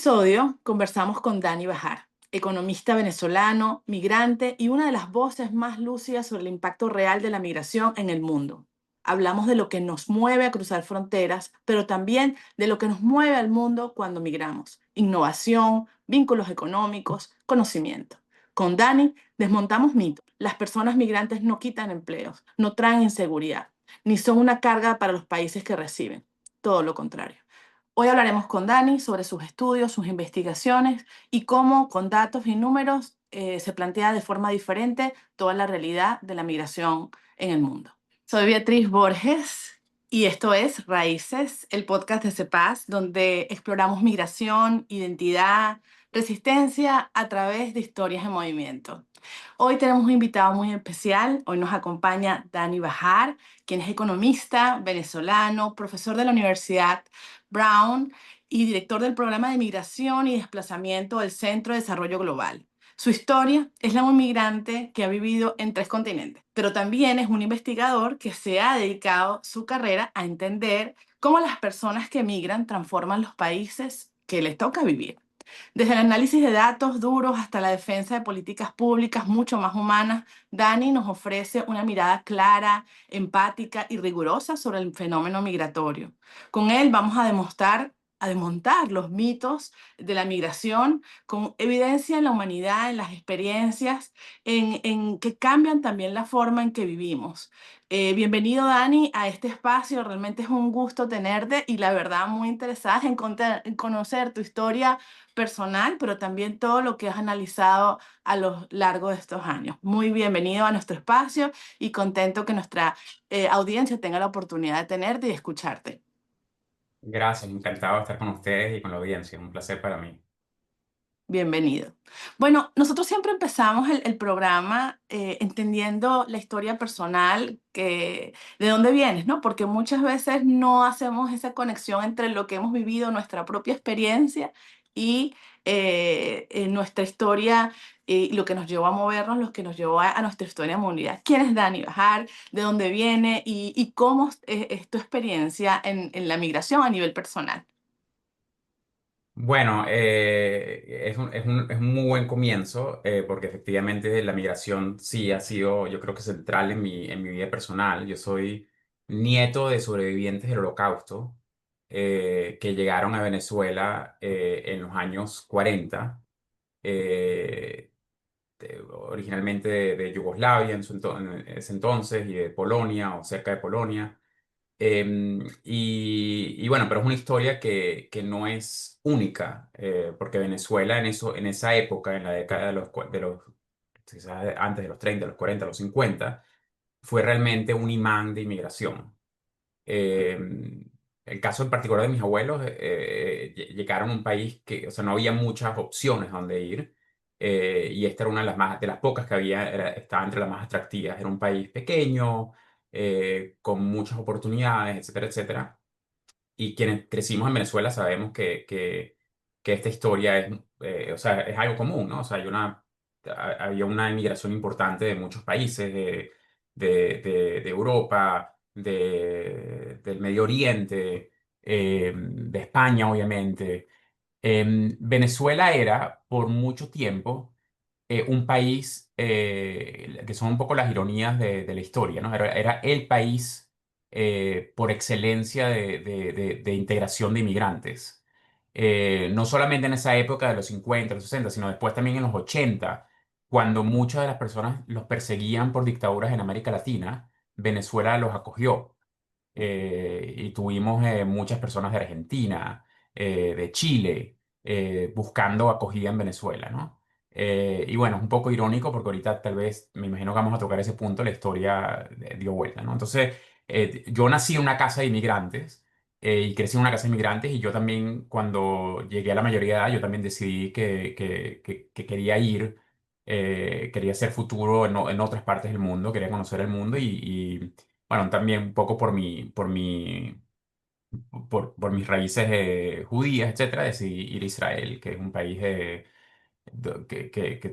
episodio conversamos con Dani Bajar, economista venezolano, migrante y una de las voces más lúcidas sobre el impacto real de la migración en el mundo. Hablamos de lo que nos mueve a cruzar fronteras, pero también de lo que nos mueve al mundo cuando migramos. Innovación, vínculos económicos, conocimiento. Con Dani desmontamos mitos. Las personas migrantes no quitan empleos, no traen inseguridad, ni son una carga para los países que reciben. Todo lo contrario. Hoy hablaremos con Dani sobre sus estudios, sus investigaciones y cómo con datos y números se plantea de forma diferente toda la realidad de la migración en el mundo. Soy Beatriz Borges y esto es Raíces, el podcast de CEPAS, donde exploramos migración, identidad, resistencia a través de historias en movimiento. Hoy tenemos un invitado muy especial. Hoy nos acompaña Dani Bajar, quien es economista venezolano, profesor de la Universidad Brown y director del programa de migración y desplazamiento del Centro de Desarrollo Global. Su historia es la de un migrante que ha vivido en 3 continentes, pero también es un investigador que se ha dedicado su carrera a entender cómo las personas que migran transforman los países que les toca vivir. Desde el análisis de datos duros hasta la defensa de políticas públicas mucho más humanas, Dani nos ofrece una mirada clara, empática y rigurosa sobre el fenómeno migratorio. Con él vamos a desmontar los mitos de la migración con evidencia en la humanidad, en las experiencias, en que cambian también la forma en que vivimos. Bienvenido, Dani, a este espacio. Realmente es un gusto tenerte y la verdad muy interesada en conocer tu historia personal, pero también todo lo que has analizado a lo largo de estos años. Muy bienvenido a nuestro espacio y contento que nuestra audiencia tenga la oportunidad de tenerte y escucharte. Gracias, encantado de estar con ustedes y con la audiencia. Un placer para mí. Bienvenido. Bueno, nosotros siempre empezamos el programa entendiendo la historia personal, de dónde vienes, ¿no? Porque muchas veces no hacemos esa conexión entre lo que hemos vivido, nuestra propia experiencia y nuestra historia y lo que nos llevó a movernos, lo que nos llevó a nuestra historia mundial. ¿Quién es Dani Bajar? ¿De dónde viene? Y cómo es tu experiencia en la migración a nivel personal? Bueno, es un muy buen comienzo porque efectivamente la migración sí ha sido, yo creo que central en mi vida personal. Yo soy nieto de sobrevivientes del Holocausto que llegaron a Venezuela en los años 40, eh, originalmente de Yugoslavia en ese entonces y de Polonia o cerca de Polonia. Y bueno, pero es una historia que no es única, porque Venezuela en esa época, en la década quizás antes de los 30, los 40, los 50, fue realmente un imán de inmigración. El caso en particular de mis abuelos, llegaron a un país que, o sea, no había muchas opciones a donde ir, y esta era una de las pocas que había, estaba entre las más atractivas. Era un país pequeño, con muchas oportunidades, etcétera, etcétera. Y quienes crecimos en Venezuela sabemos que esta historia o sea, es algo común, ¿no? O sea, había una inmigración importante de muchos países, de Europa, del Medio Oriente, de España, obviamente. Venezuela era, por mucho tiempo, un país, que son un poco las ironías de la historia, ¿no? Era el país por excelencia de integración de inmigrantes. No solamente en esa época de los 50, los 60, sino después también en los 80, cuando muchas de las personas los perseguían por dictaduras en América Latina, Venezuela los acogió. Y tuvimos muchas personas de Argentina, de Chile, buscando acogida en Venezuela, ¿no? Y bueno, es un poco irónico porque ahorita tal vez, me imagino que vamos a tocar ese punto, la historia dio vuelta, ¿no? Entonces, yo nací en una casa de inmigrantes, y crecí en una casa de inmigrantes, y yo también, cuando llegué a la mayoría de edad, yo también decidí que quería ir, quería hacer futuro en otras partes del mundo, quería conocer el mundo y bueno, también un poco por mis raíces judías, etcétera, decidí ir a Israel, que es un país que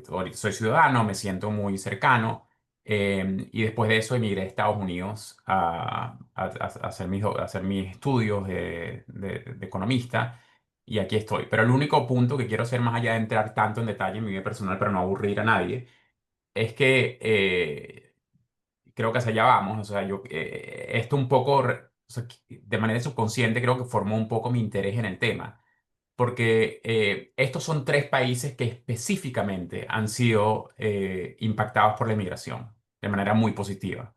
ahorita soy ciudadano, me siento muy cercano. Y después de eso emigré a Estados Unidos a hacer a hacer mis estudios de economista. y aquí estoy. Pero el único punto que quiero hacer, más allá de entrar tanto en detalle en mi vida personal para no aburrir a nadie, es que creo que hacia allá vamos. O sea, esto un poco, o sea, de manera subconsciente creo que formó un poco mi interés en el tema. Porque estos son tres países que específicamente han sido impactados por la inmigración de manera muy positiva.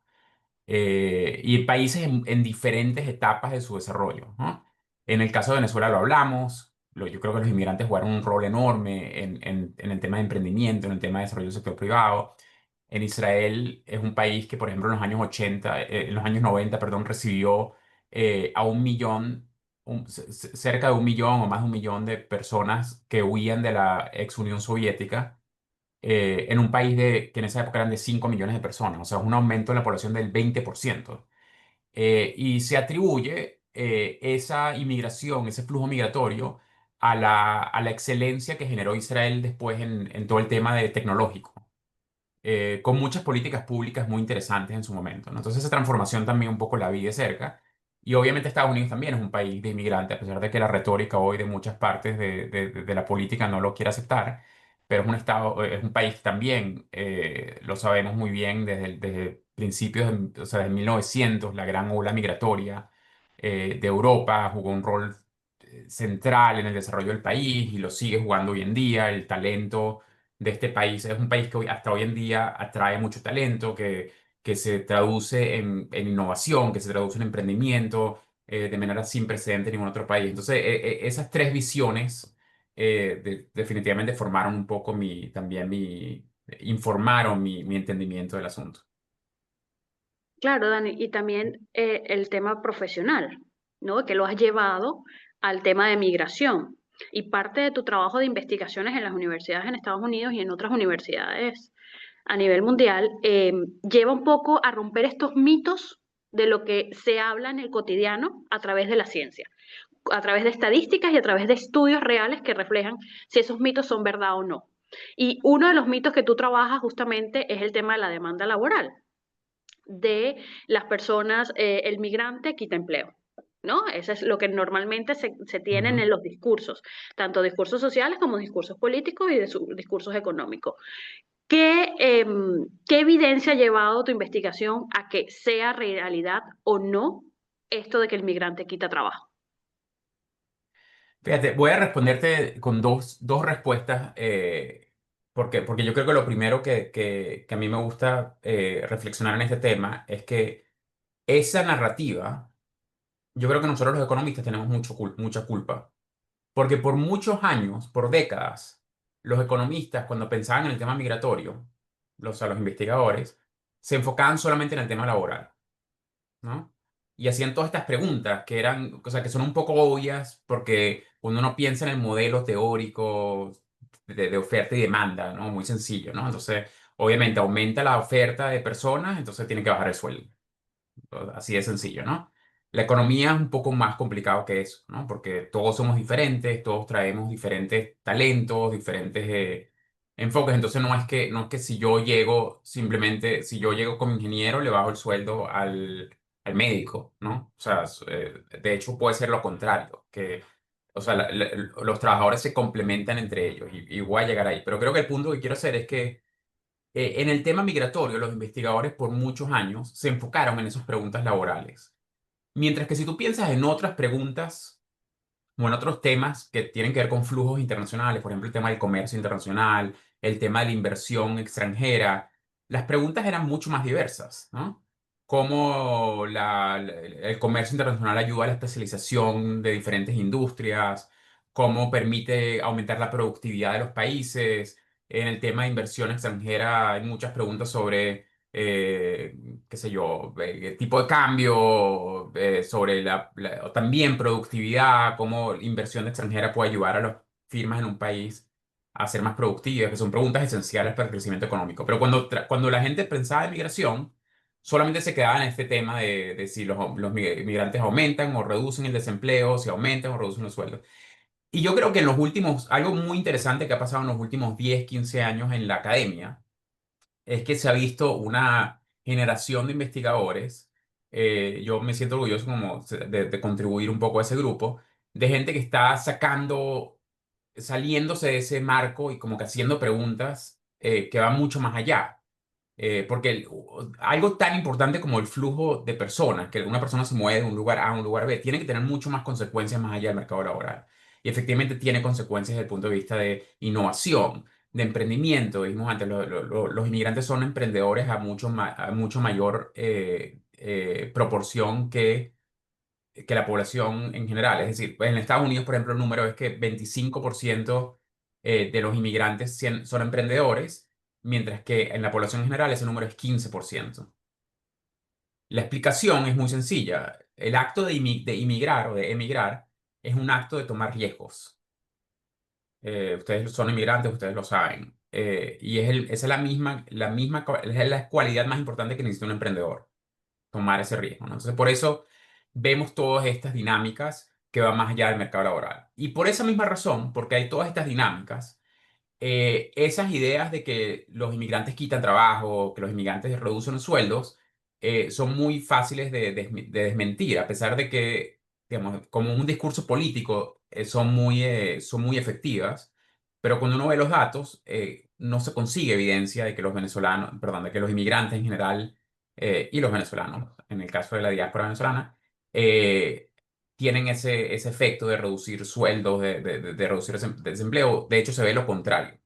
Y países en diferentes etapas de su desarrollo, ¿no? En el caso de Venezuela lo hablamos, yo creo que los inmigrantes jugaron un rol enorme en el tema de emprendimiento, en el tema de desarrollo del sector privado. En Israel es un país que, por ejemplo, en los años 80, en los años 90, perdón, recibió a 1 millón, cerca de 1 millón o más de 1 millón de personas que huían de la ex Unión Soviética en un país que en esa época eran de 5 millones de personas, o sea, es un aumento en la población del 20%. Y se atribuye esa inmigración, ese flujo migratorio, a la excelencia que generó Israel después en todo el tema de tecnológico con muchas políticas públicas muy interesantes en su momento, ¿no? Entonces esa transformación también un poco la vi de cerca. Y obviamente Estados Unidos también es un país de inmigrantes, a pesar de que la retórica hoy de muchas partes de la política no lo quiere aceptar, pero es un país que también, lo sabemos muy bien desde principios, o sea, de 1900, la gran ola migratoria de Europa jugó un rol central en el desarrollo del país y lo sigue jugando hoy en día. El talento de este país es un país que hasta hoy en día atrae mucho talento, que se traduce en innovación, que se traduce en emprendimiento de manera sin precedente en ningún otro país. Entonces, esas tres visiones definitivamente formaron un poco informaron mi entendimiento del asunto. Claro, Dani, y también el tema profesional, ¿no? Que lo has llevado al tema de migración. Y parte de tu trabajo de investigaciones en las universidades en Estados Unidos y en otras universidades a nivel mundial lleva un poco a romper estos mitos de lo que se habla en el cotidiano a través de la ciencia, a través de estadísticas y a través de estudios reales que reflejan si esos mitos son verdad o no. Y uno de los mitos que tú trabajas justamente es el tema de la demanda laboral de las personas, el migrante quita empleo. ¿No? Eso es lo que normalmente se tienen en Ujú. los discursos, tanto discursos sociales como discursos políticos y discursos económicos. ¿Qué evidencia ha llevado tu investigación a que sea realidad o no esto de que el migrante quita trabajo? Fíjate, voy a responderte con dos respuestas, porque yo creo que lo primero que a mí me gusta reflexionar en este tema es que esa narrativa, yo creo que nosotros los economistas tenemos mucha culpa, porque por muchos años, por décadas, los economistas cuando pensaban en el tema migratorio, los investigadores, se enfocaban solamente en el tema laboral, ¿no? Y hacían todas estas preguntas que eran, o sea, que son un poco obvias porque cuando uno piensa en el modelo teórico de oferta y demanda, ¿no? Muy sencillo, ¿no? Entonces, obviamente aumenta la oferta de personas, entonces tiene que bajar el sueldo. Así de sencillo, ¿no? La economía es un poco más complicado que eso, ¿no? Porque todos somos diferentes, todos traemos diferentes talentos, diferentes enfoques. Entonces no es que si yo llego simplemente, si yo llego como ingeniero, le bajo el sueldo al médico, ¿no? O sea, de hecho puede ser lo contrario, que, o sea, los trabajadores se complementan entre ellos y voy a llegar ahí. Pero creo que el punto que quiero hacer es que en el tema migratorio, los investigadores por muchos años se enfocaron en esas preguntas laborales. Mientras que si tú piensas en otras preguntas o en otros temas que tienen que ver con flujos internacionales, por ejemplo, el tema del comercio internacional, el tema de la inversión extranjera, las preguntas eran mucho más diversas, ¿no? Cómo el comercio internacional ayuda a la especialización de diferentes industrias, cómo permite aumentar la productividad de los países. En el tema de inversión extranjera hay muchas preguntas sobre eh, qué sé yo, tipo de cambio, sobre o también productividad, cómo inversión extranjera puede ayudar a las firmas en un país a ser más productivas, que son preguntas esenciales para el crecimiento económico. Pero cuando la gente pensaba en migración, solamente se quedaba en este tema de si los migrantes aumentan o reducen el desempleo, si aumentan o reducen los sueldos. Y yo creo que algo muy interesante que ha pasado en los últimos 10 15 años en la academia, es que se ha visto una generación de investigadores. Yo me siento orgulloso como de contribuir un poco a ese grupo, de gente que está saliéndose de ese marco y como que haciendo preguntas que van mucho más allá. Porque algo tan importante como el flujo de personas, que una persona se mueve de un lugar A a un lugar B, tiene que tener mucho más consecuencias más allá del mercado laboral. Y efectivamente tiene consecuencias desde el punto de vista de innovación, de emprendimiento. Dijimos antes, los inmigrantes son emprendedores a mucho mayor proporción que la población en general. Es decir, pues en Estados Unidos, por ejemplo, el número es que 25% de los inmigrantes son emprendedores, mientras que en la población en general ese número es 15%. La explicación es muy sencilla. El acto de inmigrar o de emigrar es un acto de tomar riesgos. Ustedes son inmigrantes, ustedes lo saben. Y esa es es la cualidad más importante que necesita un emprendedor, tomar ese riesgo, ¿no? Entonces, por eso vemos todas estas dinámicas que van más allá del mercado laboral. Y por esa misma razón, porque hay todas estas dinámicas, esas ideas de que los inmigrantes quitan trabajo, que los inmigrantes reducen los sueldos, son muy fáciles de desmentir, a pesar de que, digamos, como un discurso político, son muy efectivas, pero cuando uno ve los datos, no se consigue evidencia de que los venezolanos, perdón, de que los inmigrantes en general, y los venezolanos, en el caso de la diáspora venezolana, eh, tienen ese efecto de reducir sueldos, de reducir desempleo. De hecho, se ve lo contrario.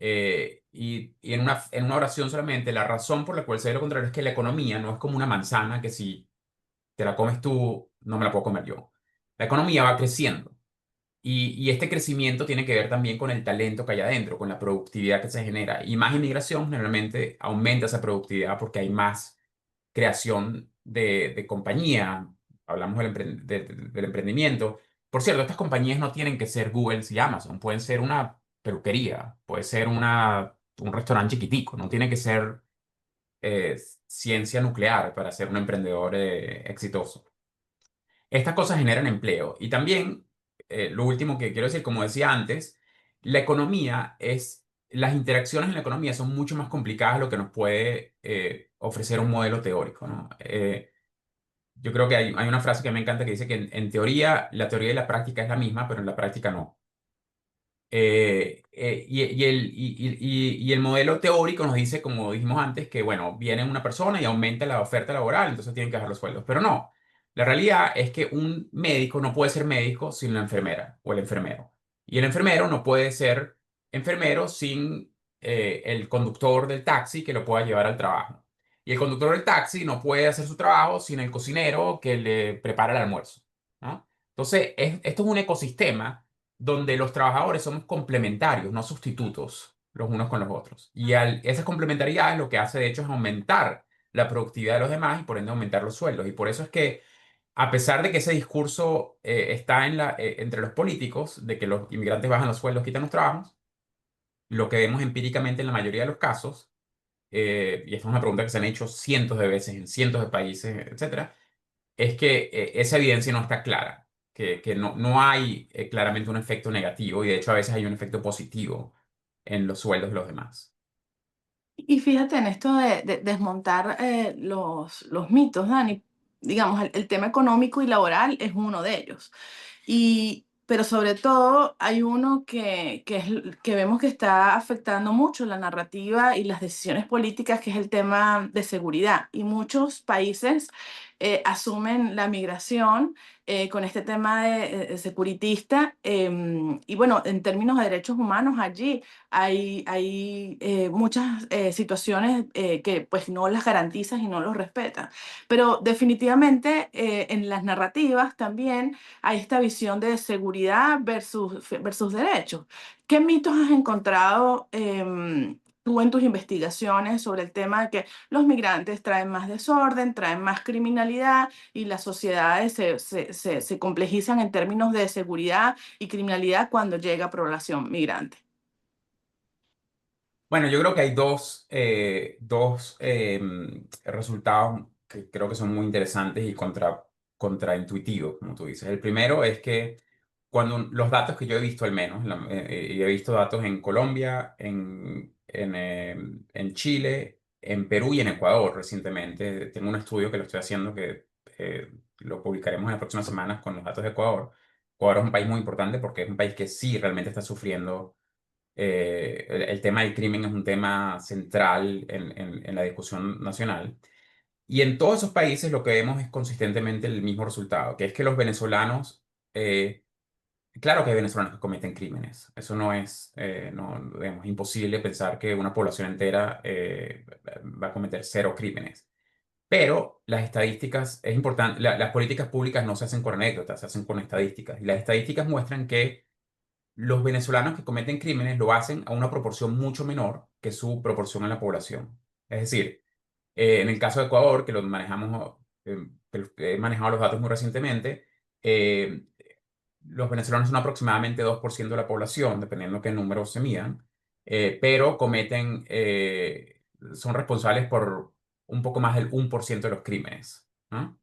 Y en una oración solamente, la razón por la cual se ve lo contrario es que la economía no es como una manzana que si te la comes tú, no me la puedo comer yo. La economía va creciendo. Y este crecimiento tiene que ver también con el talento que hay adentro, con la productividad que se genera. Y más inmigración generalmente aumenta esa productividad porque hay más creación de compañía. Hablamos del emprendimiento. Por cierto, estas compañías no tienen que ser Google y Amazon. Pueden ser una peluquería, puede ser un restaurante chiquitico. No tiene que ser eh, ciencia nuclear para ser un emprendedor exitoso. Estas cosas generan empleo. Y también, lo último que quiero decir, como decía antes, las interacciones en la economía son mucho más complicadas de lo que nos puede ofrecer un modelo teórico, ¿no? Yo creo que hay una frase que me encanta que dice que en teoría, la teoría y la práctica es la misma, pero en la práctica no. Y el modelo teórico nos dice, como dijimos antes, que bueno, viene una persona y aumenta la oferta laboral, entonces tienen que bajar los sueldos. Pero no, la realidad es que un médico no puede ser médico sin la enfermera o el enfermero. Y el enfermero no puede ser enfermero sin el conductor del taxi que lo pueda llevar al trabajo. Y el conductor del taxi no puede hacer su trabajo sin el cocinero que le prepara el almuerzo, ¿no? Entonces, esto es un ecosistema donde los trabajadores somos complementarios, no sustitutos los unos con los otros. Y esa complementariedad lo que hace, de hecho, es aumentar la productividad de los demás y por ende aumentar los sueldos. Y por eso es que, a pesar de que ese discurso está entre los políticos, de que los inmigrantes bajan los sueldos, quitan los trabajos, lo que vemos empíricamente en la mayoría de los casos, y esta es una pregunta que se han hecho cientos de veces en cientos de países, etcétera, es que esa evidencia no está clara, que no hay claramente un efecto negativo y de hecho a veces hay un efecto positivo en los sueldos de los demás. Y fíjate en esto de desmontar los mitos, Dani. Digamos, el tema económico y laboral es uno de ellos. Pero sobre todo hay uno que vemos que está afectando mucho la narrativa y las decisiones políticas, que es el tema de seguridad. Y muchos países asumen la migración con este tema de securitista. Y bueno, en términos de derechos humanos, allí hay muchas situaciones que pues no las garantizan y no los respetan. Pero definitivamente en las narrativas también hay esta visión de seguridad versus derechos. ¿Qué mitos has encontrado tú en tus investigaciones sobre el tema de que los migrantes traen más desorden, traen más criminalidad y las sociedades se complejizan en términos de seguridad y criminalidad cuando llega población migrante? Bueno, yo creo que hay dos resultados que creo que son muy interesantes y contraintuitivos, como tú dices. El primero es que cuando los datos que yo he visto al menos, y he visto datos en Colombia, en Chile, en Perú y en Ecuador recientemente. Tengo un estudio que lo estoy haciendo que lo publicaremos en las próximas semanas con los datos de Ecuador. Ecuador es un país muy importante porque es un país que sí realmente está sufriendo. El tema del crimen es un tema central en la discusión nacional. Y en todos esos países lo que vemos es consistentemente el mismo resultado, que es que los venezolanos, claro que hay venezolanos que cometen crímenes. Eso no es, no, digamos, imposible pensar que una población entera va a cometer cero crímenes. Pero las estadísticas, es importante, las políticas públicas no se hacen con anécdotas, se hacen con estadísticas. Y las estadísticas muestran que los venezolanos que cometen crímenes lo hacen a una proporción mucho menor que su proporción en la población. Es decir, en el caso de Ecuador, que lo manejamos, que he manejado los datos muy recientemente, eh, los venezolanos son aproximadamente 2% de la población, dependiendo qué números se midan, pero son responsables por un poco más del 1% de los crímenes, ¿no?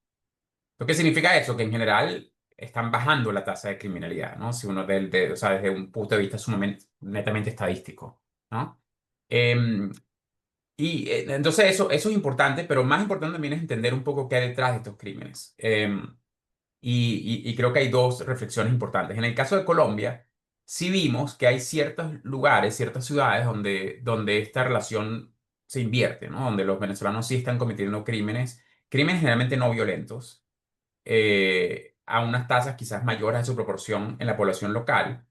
¿Lo que significa eso? Que en general están bajando la tasa de criminalidad, ¿no? Si uno o sea, desde un punto de vista sumamente, netamente estadístico, ¿no? Em, entonces eso es importante, pero más importante también es entender un poco qué hay detrás de estos crímenes. Y creo que hay dos reflexiones importantes. En el caso de Colombia, sí vimos que hay ciertos lugares, ciertas ciudades donde esta relación se invierte, ¿no? Donde los venezolanos sí están cometiendo crímenes generalmente no violentos, a unas tasas quizás mayores de su proporción en la población local,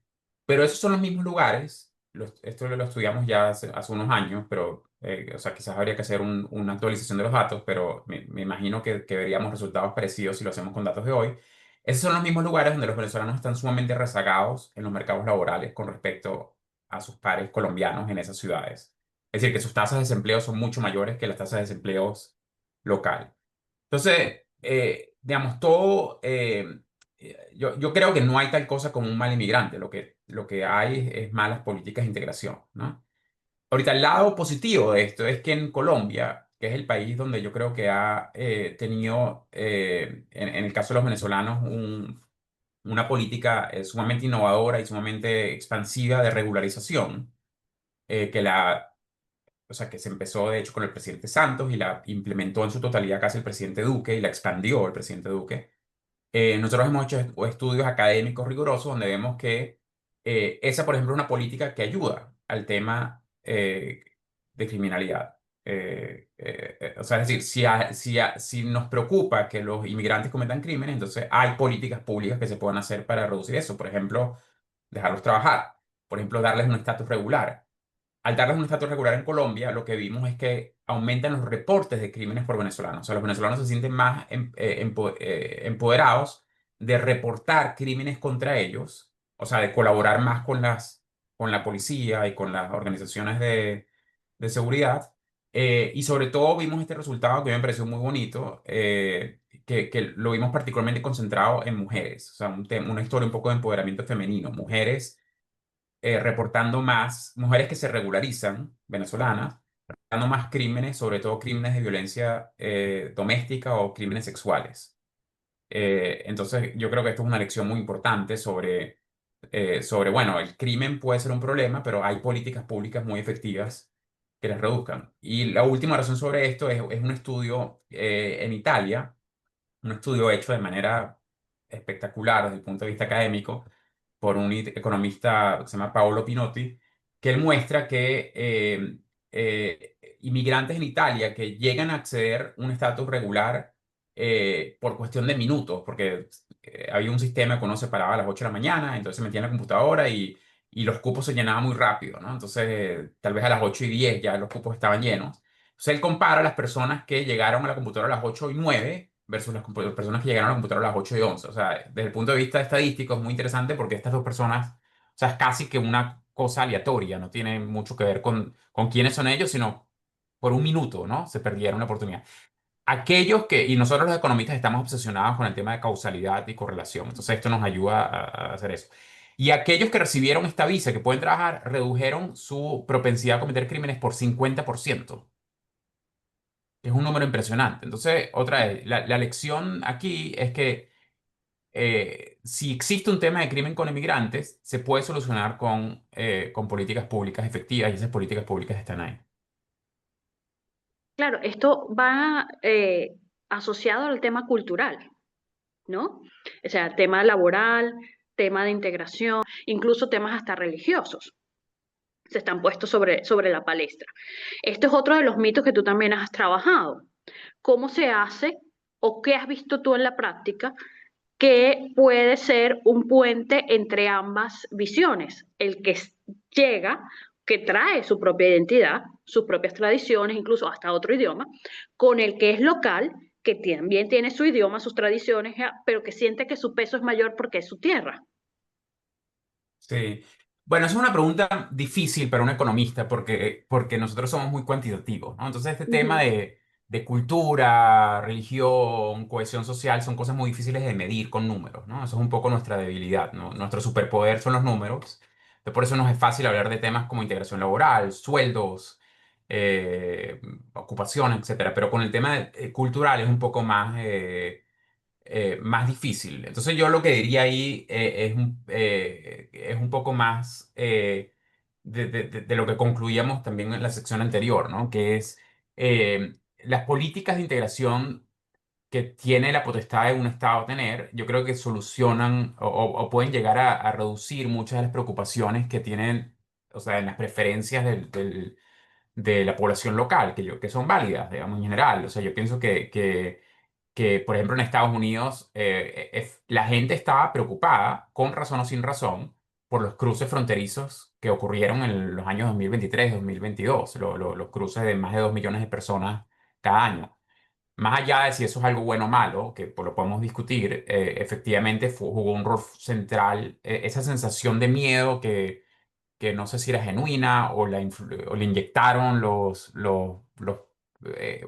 pero esos son los mismos lugares, esto lo estudiamos ya hace unos años, pero o sea, quizás habría que hacer una actualización de los datos, pero me imagino que veríamos resultados parecidos si lo hacemos con datos de hoy. Esos son los mismos lugares donde los venezolanos están sumamente rezagados en los mercados laborales con respecto a sus pares colombianos en esas ciudades. Es decir, que sus tasas de desempleo son mucho mayores que las tasas de desempleo local. Entonces, digamos, yo creo que no hay tal cosa como un mal inmigrante, lo que hay es malas políticas de integración, ¿no? Ahorita, el lado positivo de esto es que en Colombia, que es el país donde yo creo que ha tenido, en el caso de los venezolanos, una política sumamente innovadora y sumamente expansiva de regularización, que o sea, que se empezó de hecho con el presidente Santos y la implementó en su totalidad casi el presidente Duque y la expandió el presidente Duque. Nosotros hemos hecho estudios académicos rigurosos donde vemos que esa, por ejemplo, es una política que ayuda al tema de criminalidad. O sea, es decir, si nos preocupa que los inmigrantes cometan crímenes, entonces hay políticas públicas que se pueden hacer para reducir eso. Por ejemplo, dejarlos trabajar. Por ejemplo, darles un estatus regular. Al darles un estatus regular en Colombia, lo que vimos es que aumentan los reportes de crímenes por venezolanos. O sea, los venezolanos se sienten más empoderados de reportar crímenes contra ellos, o sea, de colaborar más con la policía y con las organizaciones de seguridad. Y sobre todo vimos este resultado que me pareció muy bonito, que lo vimos particularmente concentrado en mujeres. O sea, una historia un poco de empoderamiento femenino. Mujeres reportando más, mujeres que se regularizan, venezolanas, reportando más crímenes, sobre todo crímenes de violencia doméstica o crímenes sexuales. Entonces, yo creo que esto es una lección muy importante bueno, el crimen puede ser un problema, pero hay políticas públicas muy efectivas que las reduzcan. Y la última razón sobre esto es un estudio en Italia, un estudio hecho de manera espectacular desde el punto de vista académico por un economista que se llama Paolo Pinotti, que él muestra que inmigrantes en Italia que llegan a acceder a un estatus regular por cuestión de minutos, porque había un sistema que uno se paraba a las 8 de la mañana, entonces se metía en la computadora y los cupos se llenaban muy rápido, ¿no? Entonces, tal vez a las 8:10 ya los cupos estaban llenos. Entonces, él compara a las personas que llegaron a la computadora a las 8:09 versus las personas que llegaron a la computadora a las 8:11. O sea, desde el punto de vista estadístico es muy interesante porque estas dos personas, o sea, es casi que una cosa aleatoria, no tiene mucho que ver con quiénes son ellos, sino por un minuto, ¿no? Se perdieron la oportunidad. Y nosotros los economistas estamos obsesionados con el tema de causalidad y correlación, entonces esto nos ayuda a hacer eso. Y aquellos que recibieron esta visa, que pueden trabajar, redujeron su propensidad a cometer crímenes por 50%. Es un número impresionante. Entonces, otra vez, la lección aquí es que si existe un tema de crimen con inmigrantes, se puede solucionar con políticas públicas efectivas y esas políticas públicas están ahí. Claro, esto va asociado al tema cultural, ¿no? O sea, tema laboral, tema de integración, incluso temas hasta religiosos se están puestos sobre la palestra. Este es otro de los mitos que tú también has trabajado. ¿Cómo se hace o qué has visto tú en la práctica que puede ser un puente entre ambas visiones? El que llega, que trae su propia identidad, sus propias tradiciones, incluso hasta otro idioma, con el que es local, que también tiene su idioma, sus tradiciones, pero que siente que su peso es mayor porque es su tierra. Sí. Bueno, esa es una pregunta difícil para un economista porque nosotros somos muy cuantitativos, ¿no? Entonces, este tema Ujú. de cultura, religión, cohesión social son cosas muy difíciles de medir con números, ¿no? Eso es un poco nuestra debilidad, ¿no? Nuestro superpoder son los números. Entonces, por eso nos es fácil hablar de temas como integración laboral, sueldos, ocupación, etcétera. Pero con el tema cultural es un poco más difícil. Entonces yo lo que diría ahí es un poco más de lo que concluíamos también en la sección anterior, ¿no? Que es las políticas de integración que tiene la potestad de un Estado tener, yo creo que solucionan o pueden llegar a reducir muchas de las preocupaciones que tienen, o sea, en las preferencias de la población local, que son válidas, digamos, en general. O sea, yo pienso que, por ejemplo, en Estados Unidos, la gente estaba preocupada, con razón o sin razón, por los cruces fronterizos que ocurrieron en los años 2023, 2022, los cruces de más de 2 millones de personas cada año. Más allá de si eso es algo bueno o malo, que pues, lo podemos discutir, efectivamente jugó un rol central esa sensación de miedo que no sé si era genuina o le inyectaron eh,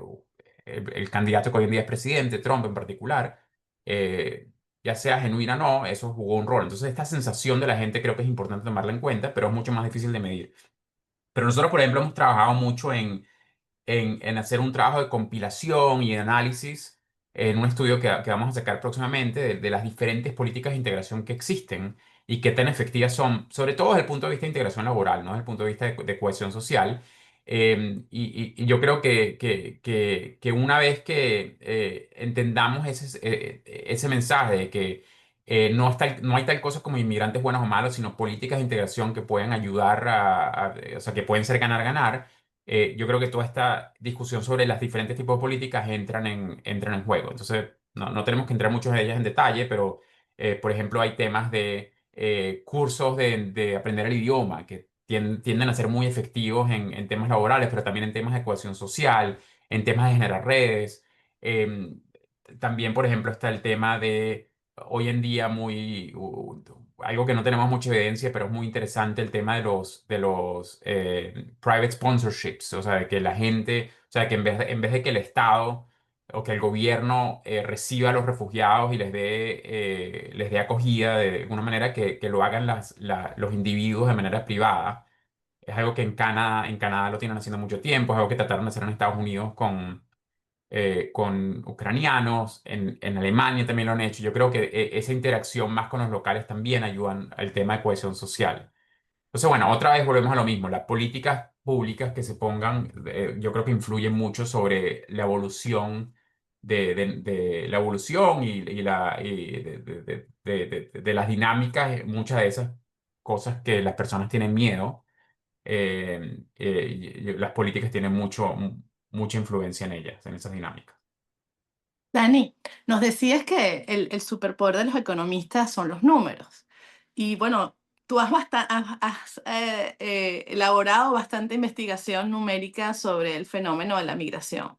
el candidato que hoy en día es presidente, Trump en particular, ya sea genuina o no, eso jugó un rol. Entonces, esta sensación de la gente creo que es importante tomarla en cuenta, pero es mucho más difícil de medir. Pero nosotros, por ejemplo, hemos trabajado mucho en hacer un trabajo de compilación y de análisis en un estudio que vamos a sacar próximamente de las diferentes políticas de integración que existen y qué tan efectivas son, sobre todo desde el punto de vista de integración laboral, ¿no? Desde el punto de vista de cohesión social. Y yo creo que una vez que entendamos ese mensaje de que no hay tal cosa como inmigrantes buenos o malos, sino políticas de integración que pueden ayudar o sea, que pueden ser ganar-ganar, yo creo que toda esta discusión sobre las diferentes tipos de políticas entran en juego. Entonces, no tenemos que entrar muchas de ellas en detalle, pero, por ejemplo, hay temas de cursos de aprender el idioma que tienden a ser muy efectivos en temas laborales, pero también en temas de cohesión social, en temas de generar redes. Em, También, por ejemplo, está el tema de hoy en día algo que no tenemos mucha evidencia, pero es muy interesante el tema de los private sponsorships, o sea, de que la gente, o sea, que en vez de que el Estado o que el gobierno reciba a los refugiados y les dé acogida de alguna manera, que lo hagan los individuos de manera privada. Es algo que en Canadá lo tienen haciendo mucho tiempo, es algo que trataron de hacer en Estados Unidos con ucranianos, en Alemania también lo han hecho. Yo creo que esa interacción más con los locales también ayudan al tema de cohesión social. Entonces, bueno, otra vez volvemos a lo mismo. Las políticas públicas que se pongan, yo creo que influyen mucho sobre la evolución de la evolución y de las dinámicas, muchas de esas cosas que las personas tienen miedo, y las políticas tienen mucha influencia en ellas, en esas dinámicas. Dani, nos decías que el superpoder de los economistas son los números. Y bueno, tú has elaborado bastante investigación numérica sobre el fenómeno de la migración.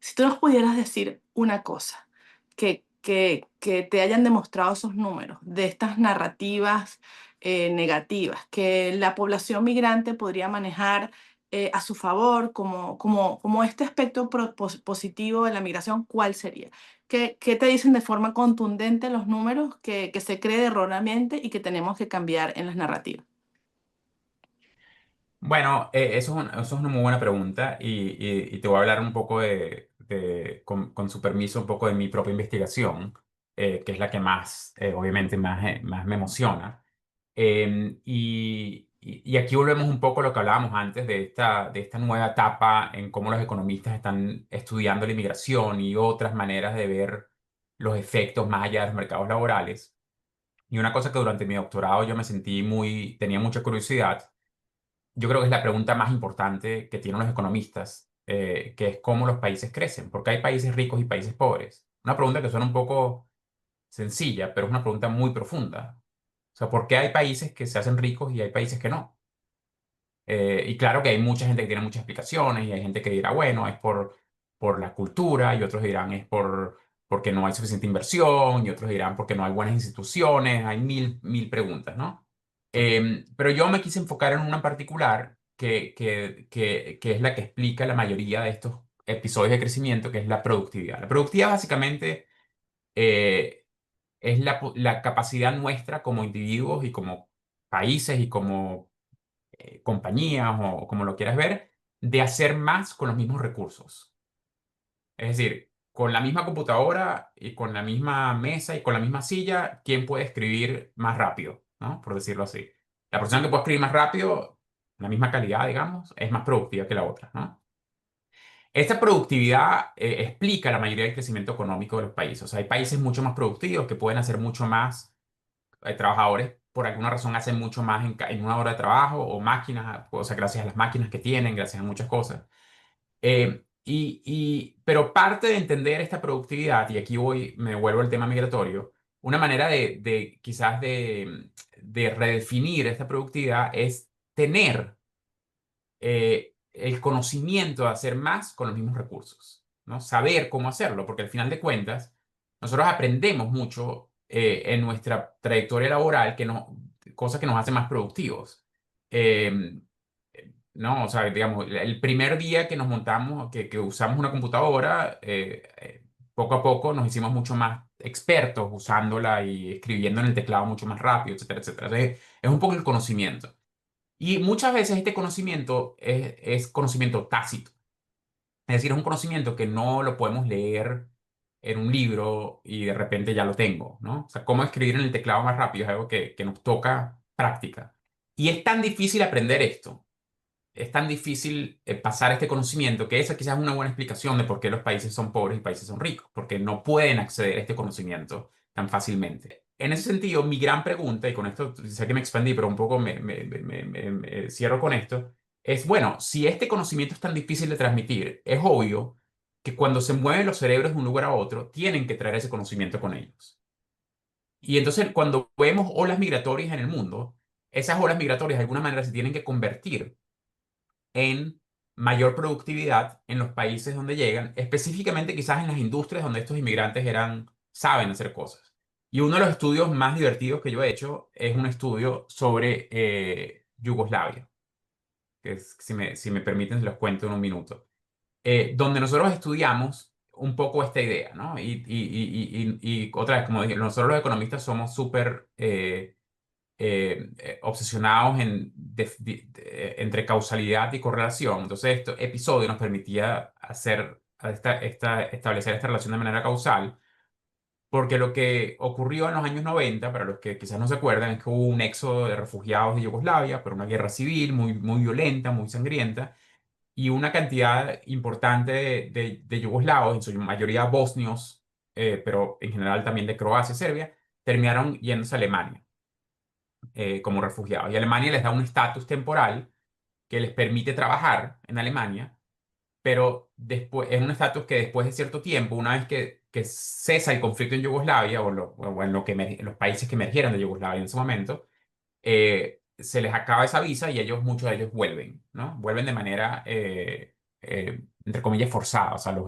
Si tú nos pudieras decir una cosa que te hayan demostrado esos números de estas narrativas negativas que la población migrante podría manejar a su favor como este aspecto positivo de la migración, ¿cuál sería? ¿Qué te dicen de forma contundente los números que se cree erróneamente y que tenemos que cambiar en las narrativas? Bueno, eso es una muy buena pregunta y te voy a hablar un poco con su permiso, un poco de mi propia investigación, que es la que más, obviamente, más me emociona. Y aquí volvemos un poco a lo que hablábamos antes de esta nueva etapa en cómo los economistas están estudiando la inmigración y otras maneras de ver los efectos más allá de los mercados laborales. Y una cosa que durante mi doctorado yo me sentí tenía mucha curiosidad, yo creo que es la pregunta más importante que tienen los economistas, que es cómo los países crecen, porque hay países ricos y países pobres. Una pregunta que suena un poco sencilla, pero es una pregunta muy profunda. O sea, ¿por qué hay países que se hacen ricos y hay países que no? Y claro que hay mucha gente que tiene muchas explicaciones y hay gente que dirá, bueno, es por la cultura y otros dirán es porque no hay suficiente inversión y otros dirán porque no hay buenas instituciones, hay mil preguntas, ¿no? Pero yo me quise enfocar en una en particular que es la que explica la mayoría de estos episodios de crecimiento, que es la productividad. La productividad básicamente eh, es la capacidad nuestra como individuos y como países y como compañías o como lo quieras ver, de hacer más con los mismos recursos. Es decir, con la misma computadora y con la misma mesa y con la misma silla, ¿quién puede escribir más rápido? ¿No? Por decirlo así. La persona que puede escribir más rápido, la misma calidad, digamos, es más productiva que la otra, ¿no? Esta productividad explica la mayoría del crecimiento económico de los países. O sea, hay países mucho más productivos que pueden hacer mucho más, trabajadores por alguna razón hacen mucho más en una hora de trabajo o máquinas, o sea, gracias a las máquinas que tienen, gracias a muchas cosas. Pero parte de entender esta productividad, y aquí me vuelvo al tema migratorio, una manera de quizás de redefinir esta productividad es tener el conocimiento de hacer más con los mismos recursos, ¿no? Saber cómo hacerlo, porque al final de cuentas, nosotros aprendemos mucho en nuestra trayectoria laboral, cosas que nos hacen más productivos. Eh, ¿No? O sea, digamos, el primer día que nos montamos, que usamos una computadora, poco a poco nos hicimos mucho más expertos usándola y escribiendo en el teclado mucho más rápido, etcétera, etcétera. Entonces, es un poco el conocimiento. Y muchas veces este conocimiento es conocimiento tácito. Es decir, es un conocimiento que no lo podemos leer en un libro y de repente ya lo tengo, ¿no? O sea, cómo escribir en el teclado más rápido es algo que nos toca práctica. Y es tan difícil aprender esto, es tan difícil pasar este conocimiento, que esa quizás es una buena explicación de por qué los países son pobres y países son ricos, porque no pueden acceder a este conocimiento tan fácilmente. En ese sentido, mi gran pregunta, y con esto sé que me expandí, pero un poco me cierro con esto, es, bueno, si este conocimiento es tan difícil de transmitir, es obvio que cuando se mueven los cerebros de un lugar a otro, tienen que traer ese conocimiento con ellos. Y entonces, cuando vemos olas migratorias en el mundo, esas olas migratorias de alguna manera se tienen que convertir en mayor productividad en los países donde llegan, específicamente quizás en las industrias donde estos inmigrantes saben hacer cosas. Y uno de los estudios más divertidos que yo he hecho es un estudio sobre Yugoslavia, si me permiten, se los cuento en un minuto, donde nosotros estudiamos un poco esta idea, ¿no? Y otra vez, como dije, nosotros los economistas somos súper obsesionados entre causalidad y correlación. Entonces, este episodio nos permitía establecer esta relación de manera causal, porque lo que ocurrió en los años 90, para los que quizás no se acuerdan, es que hubo un éxodo de refugiados de Yugoslavia por una guerra civil muy violenta, muy sangrienta, y una cantidad importante de yugoslavos, en su mayoría bosnios, pero en general también de Croacia y Serbia, terminaron yéndose a Alemania como refugiados. Y Alemania les da un estatus temporal que les permite trabajar en Alemania, pero después, es un estatus que después de cierto tiempo, una vez que cesa el conflicto en Yugoslavia o en en los países que emergieron de Yugoslavia en ese momento, se les acaba esa visa y muchos de ellos vuelven, ¿no? Vuelven de manera, entre comillas, forzada, o sea,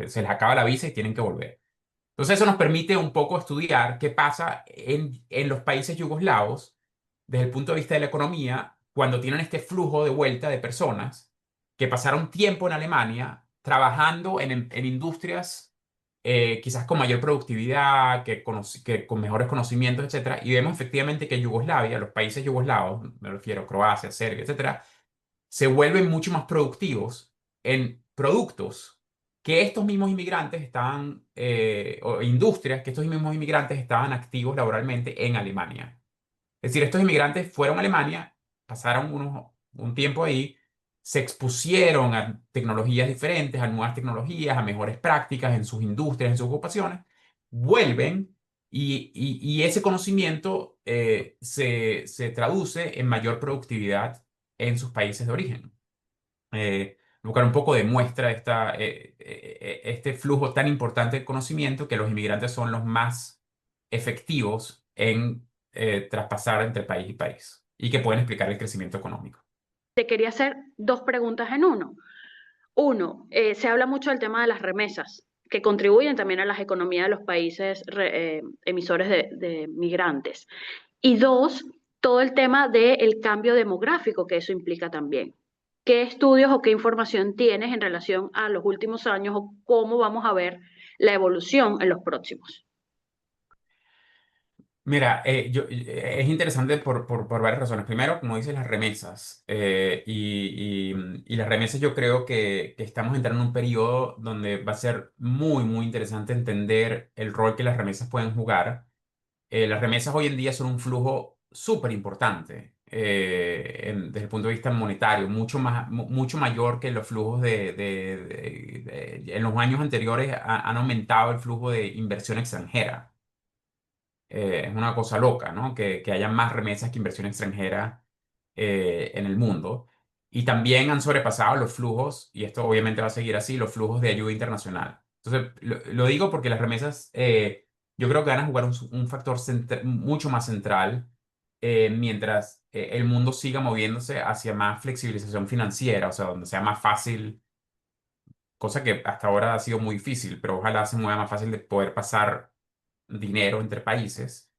se les acaba la visa y tienen que volver. Entonces eso nos permite un poco estudiar qué pasa en los países yugoslavos desde el punto de vista de la economía cuando tienen este flujo de vuelta de personas que pasaron tiempo en Alemania trabajando en industrias quizás con mayor productividad, que con mejores conocimientos, etcétera. Y vemos efectivamente que Yugoslavia, los países yugoslavos, me refiero a Croacia, Serbia, etcétera, se vuelven mucho más productivos en productos que estos mismos inmigrantes estaban, o industrias que estos mismos inmigrantes estaban activos laboralmente en Alemania. Es decir, estos inmigrantes fueron a Alemania, pasaron un tiempo ahí, se expusieron a tecnologías diferentes, a nuevas tecnologías, a mejores prácticas en sus industrias, en sus ocupaciones, vuelven y ese conocimiento se traduce en mayor productividad en sus países de origen. Buscar un poco de muestra este flujo tan importante de conocimiento que los inmigrantes son los más efectivos en traspasar entre país y país y que pueden explicar el crecimiento económico. Te quería hacer dos preguntas en uno. Uno, se habla mucho del tema de las remesas, que contribuyen también a las economías de los países emisores de migrantes. Y dos, todo el tema del cambio demográfico que eso implica también. ¿Qué estudios o qué información tienes en relación a los últimos años o cómo vamos a ver la evolución en los próximos? Mira, es interesante por varias razones. Primero, como dices, las remesas. Y las remesas yo creo que estamos entrando en un periodo donde va a ser muy, muy interesante entender el rol que las remesas pueden jugar. Las remesas hoy en día son un flujo súper importante desde el punto de vista monetario, mucho mayor que los flujos en los años anteriores han aumentado el flujo de inversión extranjera. Es una cosa loca, ¿no? Que haya más remesas que inversión extranjera en el mundo. Y también han sobrepasado los flujos, y esto obviamente va a seguir así, los flujos de ayuda internacional. Entonces, lo digo porque las remesas yo creo que van a jugar un factor mucho más central mientras el mundo siga moviéndose hacia más flexibilización financiera, o sea, donde sea más fácil, cosa que hasta ahora ha sido muy difícil, pero ojalá se mueva más fácil de poder pasar dinero entre países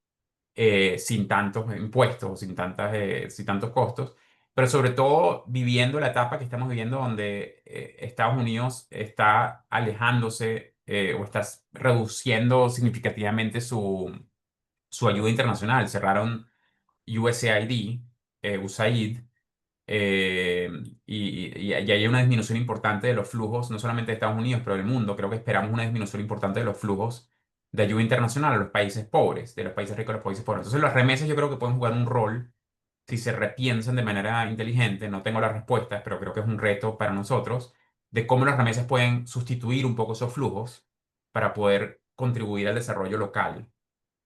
sin tantos impuestos, sin tantos costos, pero sobre todo viviendo la etapa que estamos viviendo donde Estados Unidos está alejándose o está reduciendo significativamente su ayuda internacional. Cerraron USAID, USAID, eh, y hay una disminución importante de los flujos, no solamente de Estados Unidos, pero del mundo. Creo que esperamos una disminución importante de los flujos de ayuda internacional a los países pobres, de los países ricos a los países pobres. Entonces, las remesas yo creo que pueden jugar un rol si se repiensan de manera inteligente. No tengo las respuestas, pero creo que es un reto para nosotros de cómo las remesas pueden sustituir un poco esos flujos para poder contribuir al desarrollo local.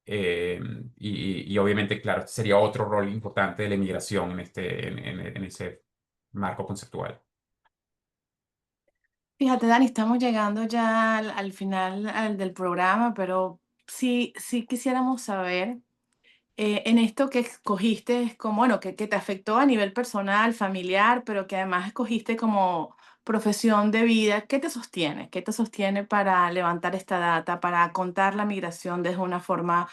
Eh, y obviamente, claro, este sería otro rol importante de la inmigración en ese marco conceptual. Fíjate, Dani, estamos llegando ya al final del programa, pero sí quisiéramos saber en esto que escogiste como, bueno, que te afectó a nivel personal, familiar, pero que además escogiste como profesión de vida, ¿qué te sostiene? ¿Qué te sostiene para levantar esta data, para contar la migración desde una forma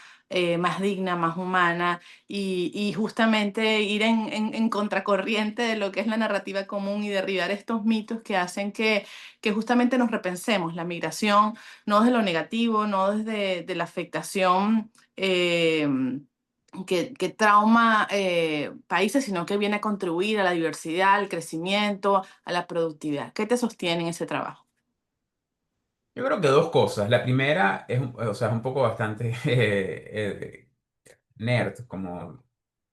más digna, más humana y justamente ir en contracorriente de lo que es la narrativa común y derribar estos mitos que hacen que justamente nos repensemos la migración, no desde lo negativo, no desde de la afectación? Que trauma países, sino que viene a contribuir a la diversidad, al crecimiento, a la productividad. ¿Qué te sostiene en ese trabajo? Yo creo que dos cosas. La primera es, o sea, es un poco bastante nerd, como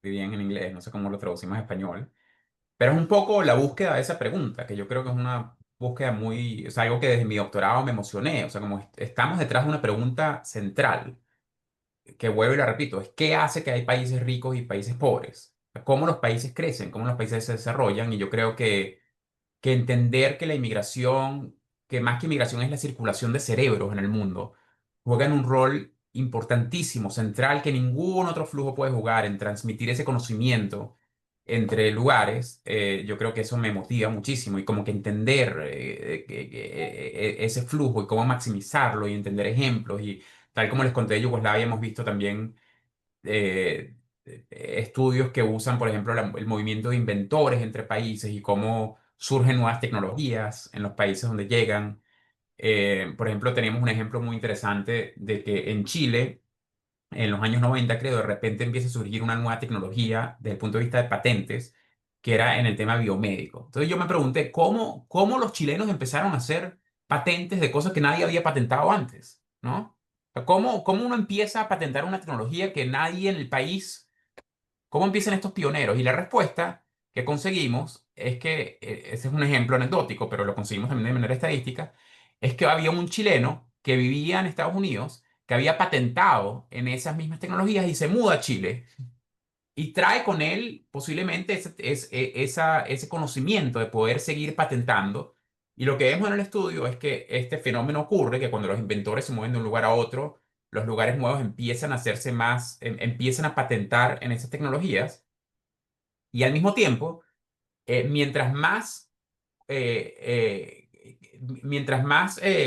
dirían en inglés, no sé cómo lo traducimos en español, pero es un poco la búsqueda de esa pregunta, que yo creo que es una búsqueda muy, o sea, algo que desde mi doctorado me emocioné, o sea, como estamos detrás de una pregunta central que vuelvo y la repito, es qué hace que hay países ricos y países pobres. Cómo los países crecen, cómo los países se desarrollan. Y yo creo que entender que la inmigración, que más que inmigración es la circulación de cerebros en el mundo, juegan un rol importantísimo, central, que ningún otro flujo puede jugar en transmitir ese conocimiento entre lugares. Yo creo que eso me motiva muchísimo y como que entender ese flujo y cómo maximizarlo y entender ejemplos y tal como les conté de Yugoslavia, hemos visto también eh, estudios que usan, por ejemplo, el movimiento de inventores entre países y cómo surgen nuevas tecnologías en los países donde llegan. Por ejemplo, tenemos un ejemplo muy interesante de que en Chile, en los años 90 creo, de repente empieza a surgir una nueva tecnología desde el punto de vista de patentes, que era en el tema biomédico. Entonces yo me pregunté, ¿cómo los chilenos empezaron a hacer patentes de cosas que nadie había patentado antes? ¿No? O sea, ¿cómo uno empieza a patentar una tecnología que nadie en el país, cómo empiezan estos pioneros? Y la respuesta que conseguimos es que, ese es un ejemplo anecdótico, pero lo conseguimos también de manera estadística, es que había un chileno que vivía en Estados Unidos que había patentado en esas mismas tecnologías y se muda a Chile y trae con él posiblemente ese conocimiento de poder seguir patentando. Y lo que vemos en el estudio es que este fenómeno ocurre, que cuando los inventores se mueven de un lugar a otro, los lugares nuevos empiezan a hacerse más, empiezan a patentar en esas tecnologías y al mismo tiempo, mientras más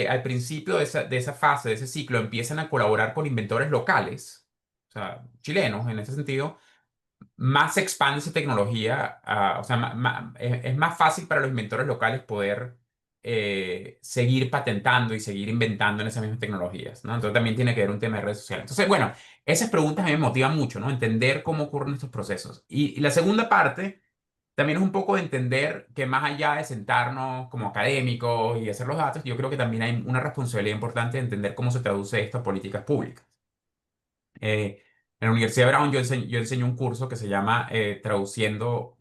al principio de esa fase, de ese ciclo, empiezan a colaborar con inventores locales, o sea, chilenos en ese sentido, más se expande esa tecnología, o sea, es más fácil para los inventores locales poder seguir patentando y seguir inventando en esas mismas tecnologías, ¿no? Entonces también tiene que ver un tema de redes sociales. Entonces, bueno, esas preguntas a mí me motivan mucho, ¿no? Entender cómo ocurren estos procesos. Y la segunda parte también es un poco de entender que más allá de sentarnos como académicos y hacer los datos, yo creo que también hay una responsabilidad importante de entender cómo se traduce esto a políticas públicas. En la Universidad de Brown yo enseño un curso que se llama Traduciendo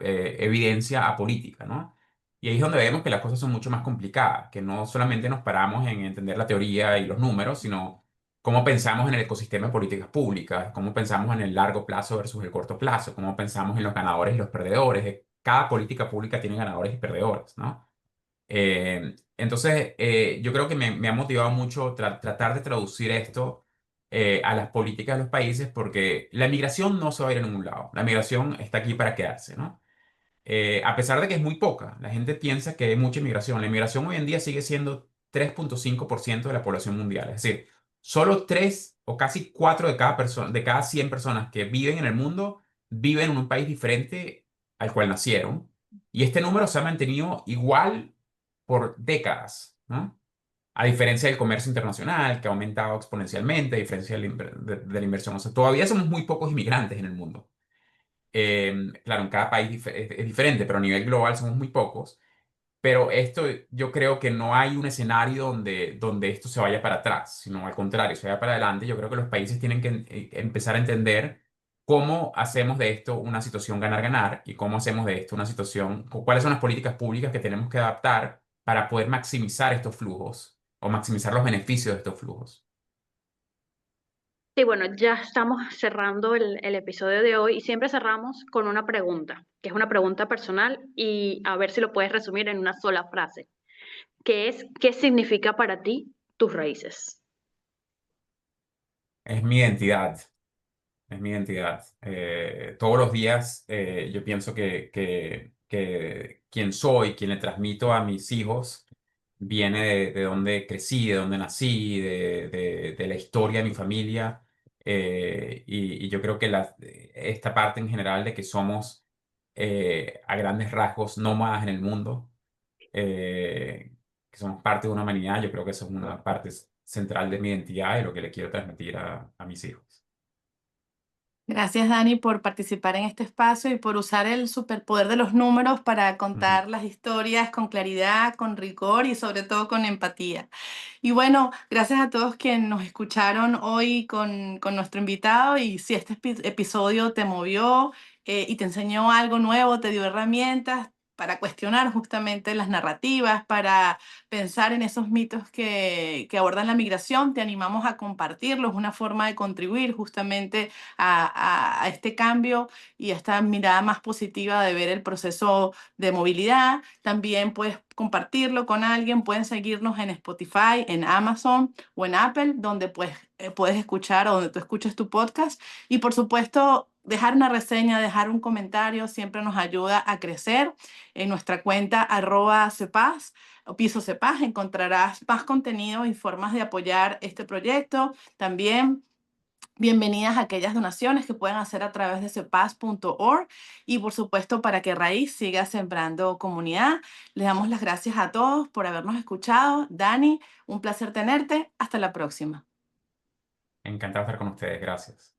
evidencia a política, ¿no? Y ahí es donde vemos que las cosas son mucho más complicadas, que no solamente nos paramos en entender la teoría y los números, sino cómo pensamos en el ecosistema de políticas públicas, cómo pensamos en el largo plazo versus el corto plazo, cómo pensamos en los ganadores y los perdedores. Cada política pública tiene ganadores y perdedores, ¿no? Entonces, yo creo que me ha motivado mucho tratar de traducir esto a las políticas de los países porque la migración no se va a ir a ningún lado. La migración está aquí para quedarse, ¿no? A pesar de que es muy poca, la gente piensa que hay mucha inmigración. La inmigración hoy en día sigue siendo 3,5% de la población mundial. Es decir, solo 3 o casi 4 de cada persona, de cada 100 personas que viven en el mundo viven en un país diferente al cual nacieron. Y este número se ha mantenido igual por décadas, ¿no? A diferencia del comercio internacional, que ha aumentado exponencialmente, a diferencia de la inversión. O sea, todavía somos muy pocos inmigrantes en el mundo. Claro, en cada país es diferente, pero a nivel global somos muy pocos. Pero esto, yo creo que no hay un escenario donde esto se vaya para atrás, sino al contrario, se vaya para adelante. Yo creo que los países tienen que empezar a entender cómo hacemos de esto una situación ganar-ganar y cómo hacemos de esto una situación, cuáles son las políticas públicas que tenemos que adaptar para poder maximizar estos flujos o maximizar los beneficios de estos flujos. Sí, bueno, ya estamos cerrando el episodio de hoy y siempre cerramos con una pregunta, que es una pregunta personal y a ver si lo puedes resumir en una sola frase, que es, ¿qué significa para ti tus raíces? Es mi identidad. Es mi identidad. Todos los días yo pienso que quien soy, quien le transmito a mis hijos, viene de donde crecí, de donde nací, de la historia de mi familia. Y yo creo que esta parte en general de que somos a grandes rasgos nómadas en el mundo, que somos parte de una humanidad, yo creo que eso es una parte central de mi identidad y lo que le quiero transmitir a mis hijos. Gracias, Dani, por participar en este espacio y por usar el superpoder de los números para Ujú. contar las historias con claridad, con rigor y sobre todo con empatía. Y bueno, gracias a todos quienes nos escucharon hoy con nuestro invitado y si este episodio te movió y te enseñó algo nuevo, te dio herramientas para cuestionar justamente las narrativas, para pensar en esos mitos que abordan la migración, te animamos a compartirlos, una forma de contribuir justamente a este cambio y a esta mirada más positiva de ver el proceso de movilidad. También puedes compartirlo con alguien, pueden seguirnos en Spotify, en Amazon o en Apple, donde puedes escuchar o donde tú escuches tu podcast. Y por supuesto, dejar una reseña, dejar un comentario, siempre nos ayuda a crecer. En nuestra cuenta @cepaz o piso cepaz encontrarás más contenido y formas de apoyar este proyecto. También bienvenidas a aquellas donaciones que pueden hacer a través de cepaz.org y por supuesto para que Raíz siga sembrando comunidad. Les damos las gracias a todos por habernos escuchado. Dani, un placer tenerte. Hasta la próxima. Encantado de estar con ustedes. Gracias.